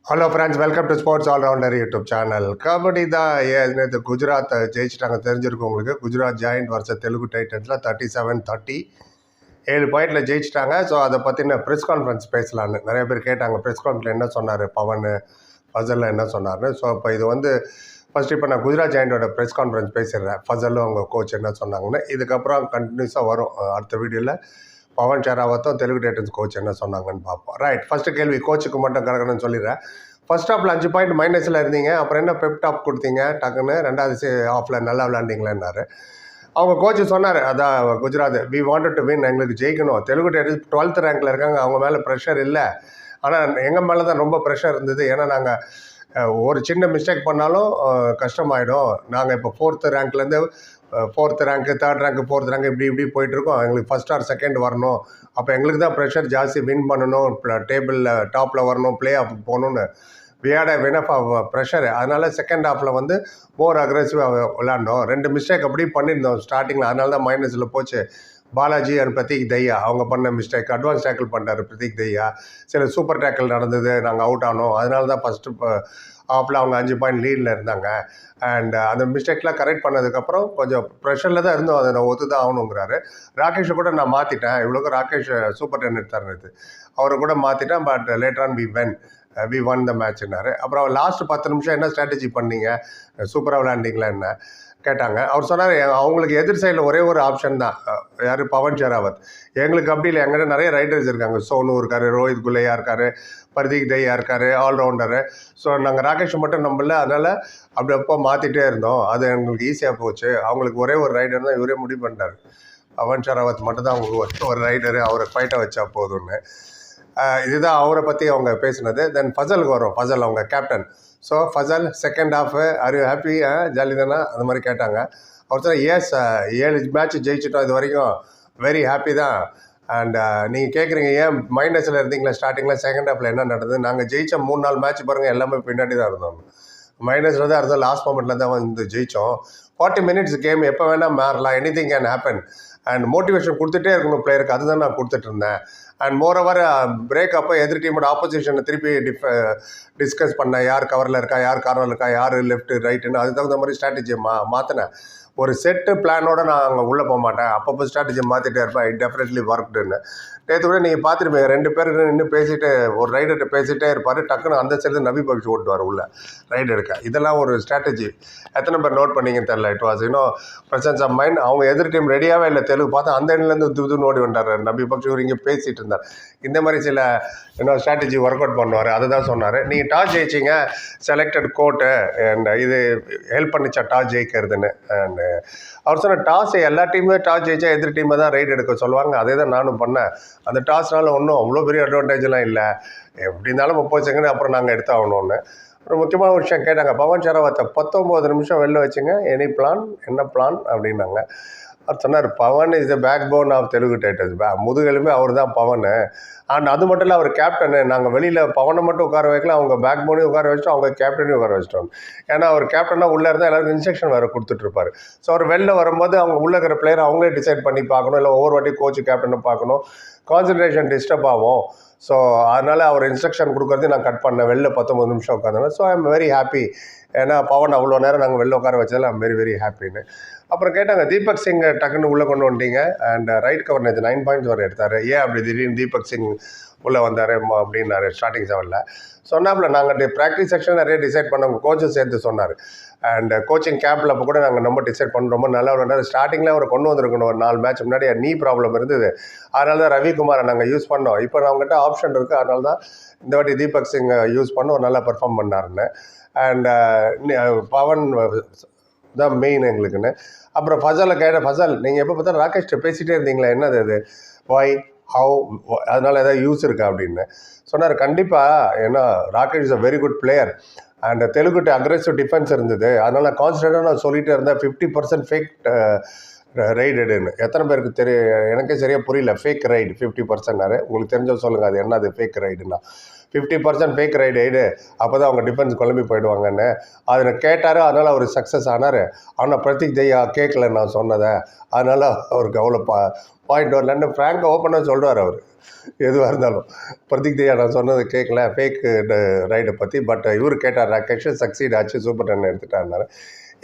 Hello friends, welcome to sports all rounder YouTube channel. Kabaddi தான் நேற்று குஜராத் ஜெயிச்சிட்டாங்க, தெரிஞ்சிருக்கும் உங்களுக்கு. குஜராத் ஜாயிண்ட் வர்சஸ் தெலுங்கு டைட்டன்ஸில் 37-30 7 பாயிண்டில் ஜெயிச்சிட்டாங்க. ஸோ அதை பற்றின ப்ரெஸ் கான்ஃபரன்ஸ் பேசலான்னு நிறைய பேர் கேட்டாங்க. ப்ரெஸ் கான்ஃபரன்ஸ் என்ன சொன்னார் பவன், ஃபசலில் என்ன சொன்னார்னு. ஸோ இப்போ இது வந்து ஃபஸ்ட்டு இப்போ நான் குஜராத் ஜாயிண்டோட ப்ரெஸ் கான்ஃபரன்ஸ் பேசிடுறேன். ஃபசலும் அவங்க கோச் என்ன சொன்னாங்கன்னு. இதுக்கப்புறம் கண்டினியூஸாக வரும் அடுத்த வீடியோவில் பவன் ஷெராவத்தும் தெலுங்கு டைட்டன்ஸ் கோச் என்ன சொன்னாங்கன்னு பார்ப்போம். ரைட், ஃபஸ்ட்டு கேள்வி கோச்சுக்கு மட்டும் கறக்கணும்னு சொல்லிடுறேன். ஃபர்ஸ்ட் ஹாஃபில் 5 பாயிண்ட் மைனஸில் இருந்தீங்க, அப்புறம் என்ன பெப் டாப் கொடுத்தீங்க டக்குன்னு, ரெண்டாவது ஹாஃபில் நல்லா விளாண்டிங்களேன்னாரு. அவங்க கோச்சு சொன்னார், அதான் Gujarat, we wanted to win, எங்களுக்கு ஜெயிக்கணும். தெலுங்கு டைட்டன்ஸ் 12th ரேங்கில் இருக்காங்க, அவங்க மேலே ப்ரெஷர் இல்லை. ஆனால் எங்கள் மேலே தான் ரொம்ப ப்ரெஷர் இருந்தது. ஏன்னா நாங்கள் ஒரு சின்ன மிஸ்டேக் பண்ணாலும் கஷ்டமாயிடும். நாங்கள் இப்போ 4th ரேங்க்லேருந்து 4th rank, 3rd rank, 4th rank இப்படி போயிட்டுருக்கோம். எங்களுக்கு ஃபஸ்ட் ஆர் செகண்ட் வரணும். அப்போ எங்களுக்கு தான் ப்ரெஷர் ஜாஸ்தி, வின் பண்ணணும், டேபிளில் டாப்பில் வரணும், ப்ளே ஆஃபுக்கு போகணுன்னு. We had a enough of pressure. அதனால் செகண்ட் ஹாஃபில் வந்து மோர் அக்ரெசிவாக விளாண்டோம். 2 மிஸ்டேக் அப்படி பண்ணியிருந்தோம் ஸ்டார்டிங்கில், அதனால தான் மைனஸில் போச்சு. பாலாஜி அண்ட் பிரதீக் தையா அவங்க பண்ண மிஸ்டேக், அட்வான்ஸ் டேக்கிள் பண்ணிட்டார் பிரதீக் தையா. சில சூப்பர் டேக்கிள் நடந்தது, நாங்கள் அவுட் ஆனோம். அதனால தான் ஃபஸ்ட்டு ஹாஃபில் அவங்க 5 பாயிண்ட் லீடில் இருந்தாங்க. அண்ட் அந்த மிஸ்டேக்லாம் கரெக்ட் பண்ணதுக்கப்புறம் கொஞ்சம் ப்ரெஷரில் தான் இருந்தோம், அதை நான் ஒத்து தான் ஆகணுங்கிறாரு. ராகேஷை கூட நான் மாற்றிட்டேன், இவ்வளோக்கும் ராகேஷ் சூப்பர் 10 எடுத்தாருது, அவரை கூட மாற்றிட்டேன். But later on we won the மேட்ச்னாரு. அப்புறம் லாஸ்ட் 10 நிமிஷம் என்ன ஸ்ட்ராட்டஜி பண்ணீங்க, சூப்பராக விளையாண்டிங்களா என்ன கேட்டாங்க. அவர் சொன்னார், அவங்களுக்கு எதிர் சைடில் ஒரே ஒரு ஆப்ஷன் தான், யார், பவன் ஷெராவத். எங்களுக்கு அப்படி இல்லை, எங்கிட்ட நிறைய ரைடர்ஸ் இருக்காங்க. சோனு இருக்கார், ரோஹித் குல்லையா இருக்கார், பர்தீக் தையா இருக்கார், ஆல்ரவுண்டரு. ஸோ நாங்கள் ராகேஷை மட்டும் நம்பல, அதனால் அப்படி அப்போ மாற்றிட்டே இருந்தோம். அது எங்களுக்கு ஈஸியாக போச்சு. அவங்களுக்கு ஒரே ஒரு ரைடர் தான், இவரே முடிவு பண்ணிட்டார். பவன் ஷெராவத் மட்டும் தான் அவங்களுக்கு ஒரு ரைடரு, அவரை ஃபைட்டை வச்சா போதும்னு. இதுதான் அவரை பற்றி அவங்க பேசினது. தென் ஃபசலுக்கு வரும். ஃபசல் அவங்க captain. So Fazel, second half are you happy, jolly தானே, அந்த மாதிரி கேட்டாங்க. அவர் சொன்னால், எஸ், 7 மேட்ச் ஜெயிச்சிட்டோம் இது வரைக்கும், வெரி ஹாப்பி தான். அண்ட் நீங்கள் கேட்குறீங்க ஏன் மைனஸில் இருந்தீங்களா ஸ்டார்டிங்கில், செகண்ட் ஹாஃபில் என்ன நடந்தது. நாங்கள் ஜெயித்த 3-4 மேட்ச் பாருங்கள், எல்லாமே பின்னாடி தான் இருந்தோம். மைனஸில் தான் இருந்தோம், லாஸ்ட் மொமெண்ட்டில் தான் வந்து ஜெயித்தோம். 40 மினிட்ஸ் கேம், எப்போ வேணால் மாறலாம், anything can happen. And motivation கொடுத்துட்டே இருக்கணும் பிளேயருக்கு, அதுதான் நான் கொடுத்துட்ருந்தேன். அண்ட் மோரோவர் பிரேக் அப்போ எதிர் டீமோட ஆப்போசிஷனை திருப்பி டிஸ்கஸ் பண்ணேன். யார் கவரில் இருக்கா, யார் கார்னரில் இருக்கா, யார் லெஃப்ட்டு ரைட்டுன்னு, அதுக்கு தகுந்த மாதிரி ஸ்ட்ராட்டஜியை மாற்றினேன். ஒரு செட்டு பிளானோட நான் அங்கே உள்ளே போக மாட்டேன், அப்பப்போ ஸ்ட்ராட்டஜி மாற்றிட்டே இருப்பேன். இட் டெஃபினெட்லி ஒர்க்டுன்னு. நேற்று கூட நீங்கள் பார்த்துருப்பீங்க, 2 பேர் இன்னும் பேசிட்டு, ஒரு ரைடர்கிட்ட பேசிகிட்டே இருப்பார், டக்குன்னு அந்த சைடு நபி பக்ஷி ஓட்டுவார் உள்ள ரைடு எடுக்க. இதெல்லாம் ஒரு ஸ்ட்ராட்டஜி. எத்தனை பேர் நோட் பண்ணிங்கன்னு தெரில. இட் வாஸ் இன்னும் ப்ரெசன்ஸ் ஆஃப் மைண்ட். அவங்க எதிர் டீம் ரெடியாகவே இல்லை, தெலுங்கு பார்த்தா அந்த எண்ணிலேருந்து துதுன்னு ஓடி வந்தார் நபி பக்ஷி. இவர் இங்கே பேசிகிட்டு இருந்தார். இந்த மாதிரி சில இன்னும் ஸ்ட்ராட்டஜி ஒர்க் அவுட் பண்ணுவார். அதை தான் சொன்னார். நீங்கள் டாஸ் ஜெயிச்சிங்க, செலக்டட் கோட்டு, அண்ட் இது ஹெல்ப் பண்ணிச்சா டாஸ் ஜெயிக்கிறதுன்னு. அண்டு அவர் சொன்ன, டாஸ் எல்லா டீமுமே டாஸ் ஜெயிச்சா எதிர் டீமை தான் ரைடு எடுக்க சொல்லுவாங்க, அதே தான் நானும் பண்ணேன். அந்த டாஸ்னால ஒன்றும் அவ்வளோ பெரிய அட்வான்டேஜ்லாம் இல்லை, எப்படி இருந்தாலும் 30 செகண்ட் அப்புறம் நாங்கள் எடுத்தாகணும்னு. ஒரு முக்கியமான ஒரு விஷயம் கேட்டாங்க. பவன் ஷெராவத்தை 19 நிமிஷம் வெளில வச்சுங்க, எனி பிளான், என்ன பிளான் அப்படின்னாங்க. அவர் சொன்னார், Pavan is the backbone of Telugu Titans, முதுகெலுமே அவர் தான் பவன். அண்ட் அது மட்டும் இல்லை, அவர் கேப்டனு. நாங்கள் வெளியில் பவனை மட்டும் உட்கார வைக்கல, அவங்க பேக் போனையும் உட்கார வச்சிட்டோம், அவங்க கேப்டனையும் உட்கார வச்சிட்டோம். ஏன்னா அவர் கேப்டனாக உள்ளே இருந்தால் எல்லாருக்கும் இன்ஸ்ட்ரக்ஷன் வேறு கொடுத்துட்ருப்பார். ஸோ அவர் வெளில வரும்போது அவங்க உள்ளே இருக்கிற பிளேயர் அவங்களே டிசைட் பண்ணி பார்க்கணும், இல்லை ஒவ்வொரு வாட்டி கோச்சு கேப்டனை பார்க்கணும், கான்சன்ட்ரேஷன் டிஸ்டர்ப் ஆகும். ஸோ அதனால் அவர் இன்ஸ்ட்ரக்ஷன் கொடுக்குறதையும் நான் கட் பண்ணேன். வெளில 19 நிமிஷம் உட்காந்தேன். So I am very happy. ஏன்னா பவன் அவ்வளோ நேரம் நாங்கள் வெளில உட்கார வச்சதில் ஐம் வெரி வெரி ஹாப்பின்னு. அப்புறம் கேட்டாங்க, தீபக் சிங் டக்குன்னு உள்ளே கொண்டு வந்துட்டீங்க, அண்ட் ரைட் கவர் நேற்று 9 பாயிண்ட்ஸ் வரை எடுத்தார், ஏன் அப்படி திடீர்னு தீபக் சிங் உள்ளே வந்தார் அப்படின்னாரு ஸ்டார்டிங் 7ல். சொன்னாப்புல, நாங்கள் ப்ராக்டிஸ் செக்ஷன் நிறைய டிசைட் பண்ணவங்க கோச்சும் சேர்த்து சொன்னார். அண்ட் கோச்சிங் கேம்பில் அப்போ கூட நாங்கள் ரொம்ப டிசைட் பண்ண, ரொம்ப நல்லா விளையாண்டார். ஸ்டார்டிங்கில் அவர் கொண்டு வந்திருக்கணும், ஒரு 4 மேட்ச் முன்னாடி நீ ப்ராப்ளம் இருந்தது, அதனால தான் ரவிக்குமாரை நாங்கள் யூஸ் பண்ணோம். இப்போ நம்மகிட்ட ஆப்ஷன் இருக்குது, அதனால தான் இந்த வாட்டி தீபக் சிங் யூஸ் பண்ண ஒரு நல்லா பெர்ஃபார்ம் பண்ணாருன்னு. அண்ட் பவன் தான் மெயின் எங்களுக்குன்னு. அப்புறம் ஃபசலை கேட்டேன், ஃபசல் நீங்கள் எப்போ பார்த்தா ராகேஷ்ட பேசிகிட்டே இருந்தீங்களா, என்னது அது, ஒய், ஹவு, அதனால் ஏதாவது யூஸ் இருக்கா அப்படின்னு சொன்னார். கண்டிப்பாக, ஏன்னா Rakesh is a very good player, and தெலுங்குட்டு அக்ரெசிவ் டிஃபென்ஸ் இருந்தது, அதனால் கான்ஸ்டன்ட்டாக நான் சொல்லிகிட்டே இருந்தேன். 50% ஃபேக் ரைடுன்னு. எத்தனை பேருக்கு எனக்கே சரியாக புரியல. Fake raid 50%. உங்களுக்கு தெரிஞ்சவங்க சொல்லுங்கள், அது என்ன அது ஃபேக் ரைடுன்னா. 50% ஃபேக் ரைடு அப்போ தான் அவங்க டிஃபென்ஸ் குழம்பி போயிடுவாங்கன்னு அதில் கேட்டார். அதனால் அவர் சக்ஸஸ் ஆனார். ஆனால் பிரதீக் தெய்யா கேட்கல நான் சொன்னதை, அதனால் அவருக்கு அவ்வளோ பாயிண்ட் வரலன்னு ஃப்ராங்காக ஓப்பனாக சொல்கிறார் அவர். எதுவாக இருந்தாலும் பிரதீக் தெய்யா நான் சொன்னது கேட்கல ஃபேக் ரைடை பற்றி, பட் இவர் கேட்டார் ராகேஷ், சக்சீட் ஆச்சு, சூப்பர் ரன் எடுத்துட்டாருனாரு.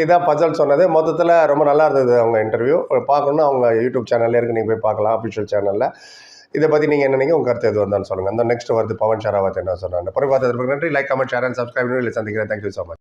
இதான் பஜல் சொன்னது. மொத்தத்தில் ரொம்ப நல்லா இருந்தது அவங்க இன்டர்வியூ. பார்க்கணுன்னா அவங்க யூடியூப் சேனலில் இருக்குது, நீங்கள் போய் பார்க்கலாம், அஃபிஷியல் சேனலில். இதை பற்றி நீங்கள் என்ன நீங்கள் உங்கள் கருத்து எது வந்தாலும் சொல்லுங்கள். அந்த நெக்ஸ்ட் வருது பவன் ஷராவத் என்ன சொன்னாங்க. பிறகு பார்த்ததுக்கு நன்றி. Like, comment, share and subscribe. சந்திக்கிறேன். Thank you so much.